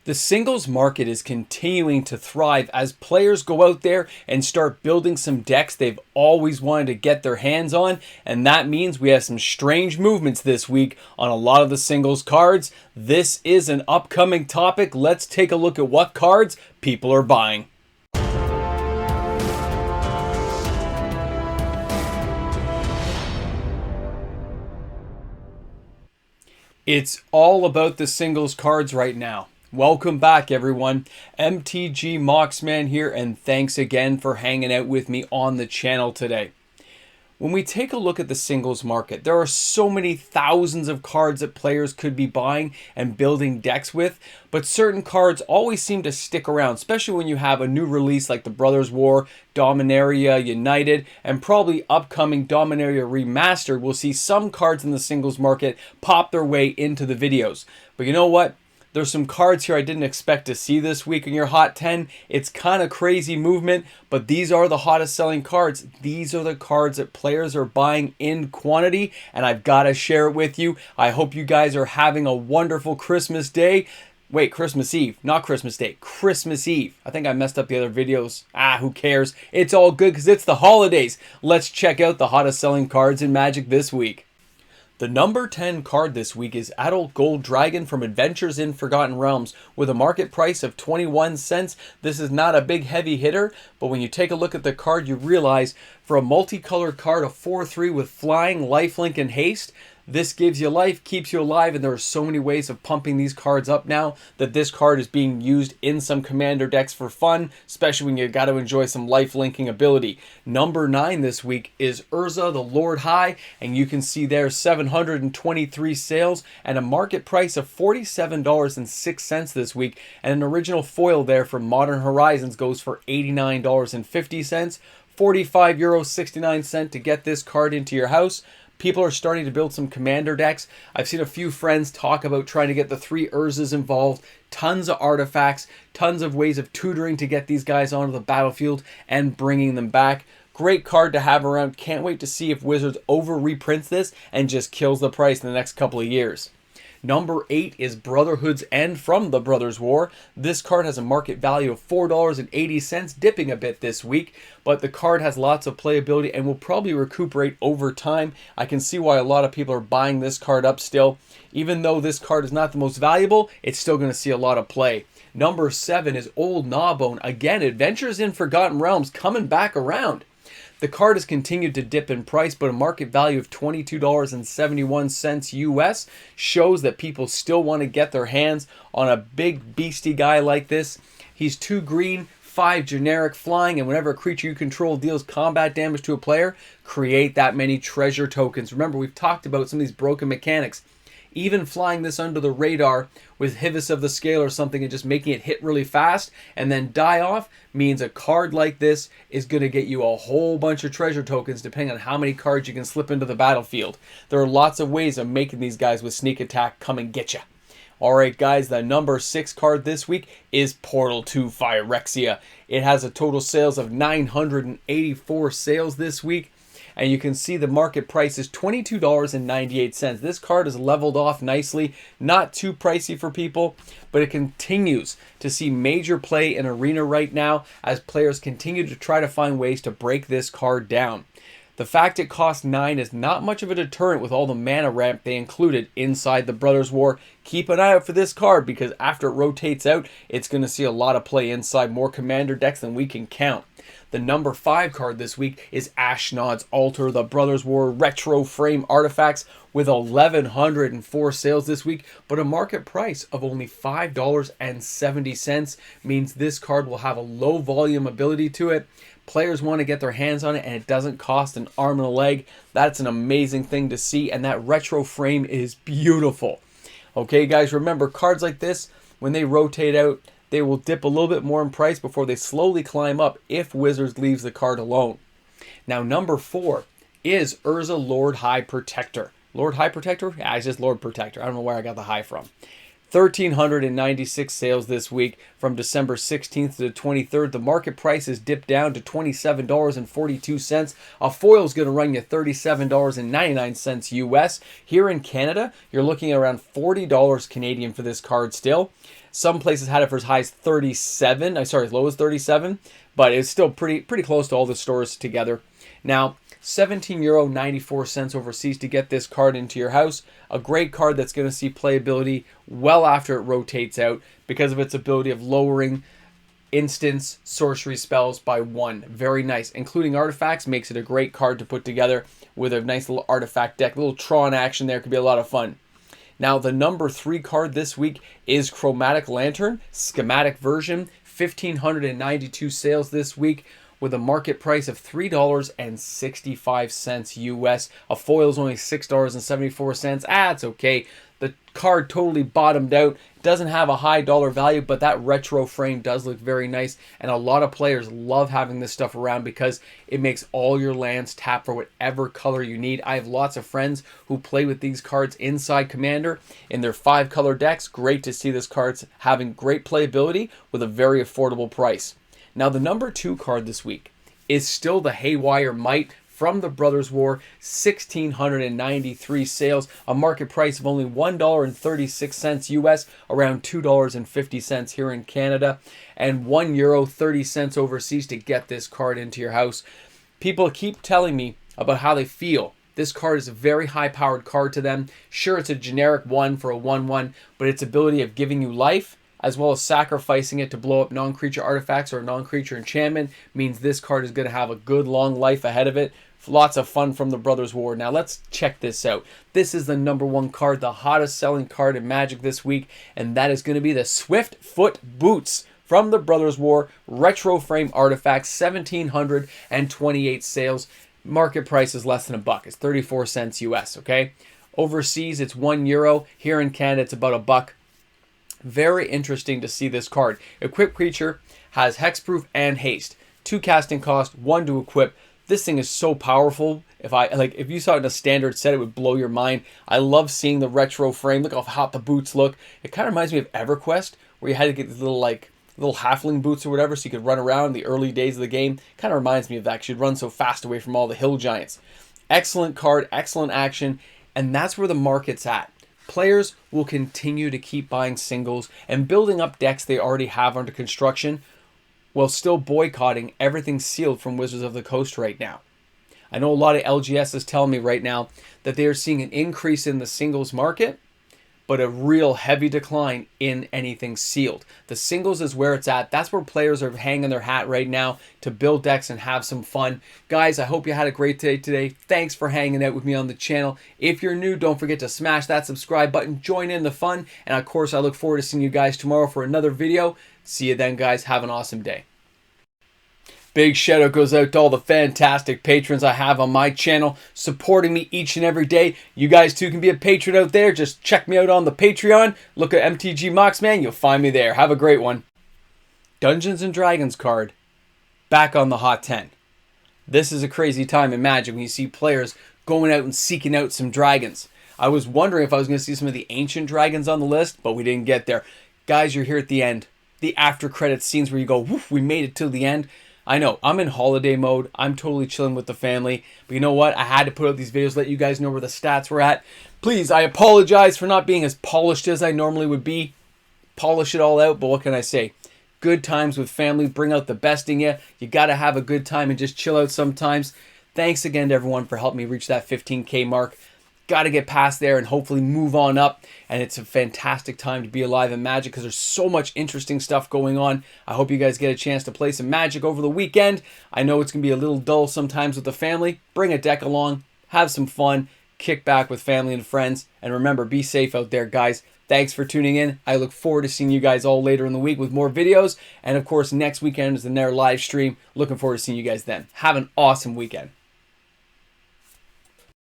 The singles market is continuing to thrive as players go out there and start building some decks they've always wanted to get their hands on, and that means we have some strange movements this week on a lot of the singles cards. This is an upcoming topic. Let's take a look at what cards people are buying. It's all about the singles cards right now. Welcome back, everyone. MTG Moxman here, and thanks again for hanging out with me on the channel today. When we take a look at the singles market, there are so many thousands of cards that players could be buying and building decks with, but certain cards always seem to stick around, especially when you have a new release like the Brothers War, Dominaria United, and probably upcoming Dominaria Remastered. We'll see some cards in the singles market pop their way into the videos. But you know what? There's some cards here I didn't expect to see this week in your Hot 10. It's kind of crazy movement, but these are the hottest selling cards. These are the cards that players are buying in quantity, and I've got to share it with you. I hope you guys are having a wonderful Christmas day. Wait, Christmas Eve, not Christmas Day, Christmas Eve. I think I messed up the other videos. Who cares? It's all good because it's the holidays. Let's check out the hottest selling cards in Magic this week. The number 10 card this week is Adult Gold Dragon from Adventures in Forgotten Realms with a market price of 21 cents. This is not a big heavy hitter, but when you take a look at the card, you realize for a multicolored card, a 4/3 with flying, lifelink, and haste, this gives you life, keeps you alive, and there are so many ways of pumping these cards up now that this card is being used in some commander decks for fun, especially when you got to enjoy some life linking ability. Number 9 this week is Urza, the Lord High, and you can see there 723 sales and a market price of $47.06 this week, and an original foil there from Modern Horizons goes for $89.50, €45.69 to get this card into your house. People are starting to build some commander decks. I've seen a few friends talk about trying to get the 3 Urzas involved. Tons of artifacts, tons of ways of tutoring to get these guys onto the battlefield and bringing them back. Great card to have around. Can't wait to see if Wizards over reprints this and just kills the price in the next couple of years. Number 8 is Brotherhoods End from the Brothers War. This card has a market value of $4.80, dipping a bit this week, but the card has lots of playability and will probably recuperate over time. I can see why a lot of people are buying this card up still. Even though this card is not the most valuable, it's still going to see a lot of play. Number 7 is Old Nobone. Again, Adventures in Forgotten Realms coming back around. The card has continued to dip in price, but a market value of $22.71 US shows that people still want to get their hands on a big beastie guy like this. He's 2 green, 5 generic flying, and whenever a creature you control deals combat damage to a player, create that many treasure tokens. Remember, we've talked about some of these broken mechanics. Even flying this under the radar with Hivas of the Scale or something and just making it hit really fast and then die off means a card like this is going to get you a whole bunch of treasure tokens depending on how many cards you can slip into the battlefield. There are lots of ways of making these guys with sneak attack come and get you. Alright guys, the number 6 card this week is Portal 2 Vivexia. It has a total sales of 984 sales this week. And you can see the market price is $22.98. This card is leveled off nicely, not too pricey for people, but it continues to see major play in Arena right now as players continue to try to find ways to break this card down. The fact it costs 9 is not much of a deterrent with all the mana ramp they included inside the Brothers War. Keep an eye out for this card because after it rotates out, it's going to see a lot of play inside more commander decks than we can count. The number 5 card this week is Ashnod's Altar, the Brothers War retro frame artifacts with 1,104 sales this week, but a market price of only $5.70 means this card will have a low volume ability to it. Players want to get their hands on it and it doesn't cost an arm and a leg. That's an amazing thing to see, and that retro frame is beautiful. Okay guys, remember cards like this, when they rotate out, they will dip a little bit more in price before they slowly climb up if Wizards leaves the card alone. Now number 4 is Urza Lord High Protector. Lord High Protector? Yeah, it's just Lord Protector. I don't know where I got the high from. 1,396 sales this week from December 16th to the 23rd. The market price has dipped down to $27.42. A foil is going to run you $37.99 US. Here in Canada, you're looking at around $40 Canadian for this card still. Some places had it for as high as 37. As low as 37, but it's still pretty close to all the stores together. Now, €17.94 overseas to get this card into your house. A great card that's going to see playability well after it rotates out because of its ability of lowering instants, sorcery spells by 1. Very nice. Including artifacts makes it a great card to put together with a nice little artifact deck. A little Tron action there could be a lot of fun. Now, the number 3 card this week is Chromatic Lantern, Schematic version. 1,592 sales this week with a market price of $3.65 US. A foil is only $6.74. It's okay. The card totally bottomed out. Doesn't have a high dollar value, but that retro frame does look very nice. And a lot of players love having this stuff around because it makes all your lands tap for whatever color you need. I have lots of friends who play with these cards inside Commander in their 5-color decks. Great to see this card's having great playability with a very affordable price. Now, the number 2 card this week is still the Haywire Might from the Brothers War. 1,693 sales, a market price of only $1.36 US, around $2.50 here in Canada, and €1.30 overseas to get this card into your house. People keep telling me about how they feel. This card is a very high-powered card to them. Sure, it's a generic 1 for a 1/1, but its ability of giving you life as well as sacrificing it to blow up non-creature artifacts or a non-creature enchantment means this card is going to have a good long life ahead of it. Lots of fun from the Brothers War. Now let's check this out. This is the number 1 card, the hottest selling card in Magic this week, and that is going to be the Swiftfoot Boots from the Brothers War. Retro frame artifacts, 1,728 sales. Market price is less than $1. It's 34 cents US, okay? Overseas, it's €1. Here in Canada, it's about $1. Very interesting to see this card. Equipped creature has hexproof and haste. 2 casting cost, 1 to equip. This thing is so powerful. If you saw it in a standard set, it would blow your mind. I love seeing the retro frame. Look how hot the boots look. It kind of reminds me of EverQuest, where you had to get these little halfling boots or whatever so you could run around in the early days of the game. Kind of reminds me of that because you'd run so fast away from all the hill giants. Excellent card, excellent action, and that's where the market's at. Players will continue to keep buying singles and building up decks they already have under construction while still boycotting everything sealed from Wizards of the Coast right now. I know a lot of LGS is telling me right now that they are seeing an increase in the singles market, but a real heavy decline in anything sealed. The singles is where it's at. That's where players are hanging their hat right now to build decks and have some fun. Guys, I hope you had a great day today. Thanks for hanging out with me on the channel. If you're new, don't forget to smash that subscribe button. Join in the fun. And of course, I look forward to seeing you guys tomorrow for another video. See you then, guys. Have an awesome day. Big shout out goes out to all the fantastic patrons I have on my channel supporting me each and every day. You guys too can be a patron out there. Just check me out on the Patreon. Look at MTG Moxman. You'll find me there. Have a great one. Dungeons and Dragons card. Back on the Hot 10. This is a crazy time in Magic when you see players going out and seeking out some dragons. I was wondering if I was going to see some of the ancient dragons on the list, but we didn't get there. Guys, you're here at the end. The after credits scenes where you go, woof, we made it till the end. I know, I'm in holiday mode. I'm totally chilling with the family. But you know what? I had to put out these videos, let you guys know where the stats were at. Please, I apologize for not being as polished as I normally would be. Polish it all out, but what can I say? Good times with family. Bring out the best in you. You got to have a good time and just chill out sometimes. Thanks again to everyone for helping me reach that 15K mark. Got to get past there and hopefully move on up. And it's a fantastic time to be alive in Magic because there's so much interesting stuff going on. I hope you guys get a chance to play some Magic over the weekend. I know it's going to be a little dull sometimes with the family. Bring a deck along. Have some fun. Kick back with family and friends. And remember, be safe out there, guys. Thanks for tuning in. I look forward to seeing you guys all later in the week with more videos. And of course, next weekend is the Nair live stream. Looking forward to seeing you guys then. Have an awesome weekend.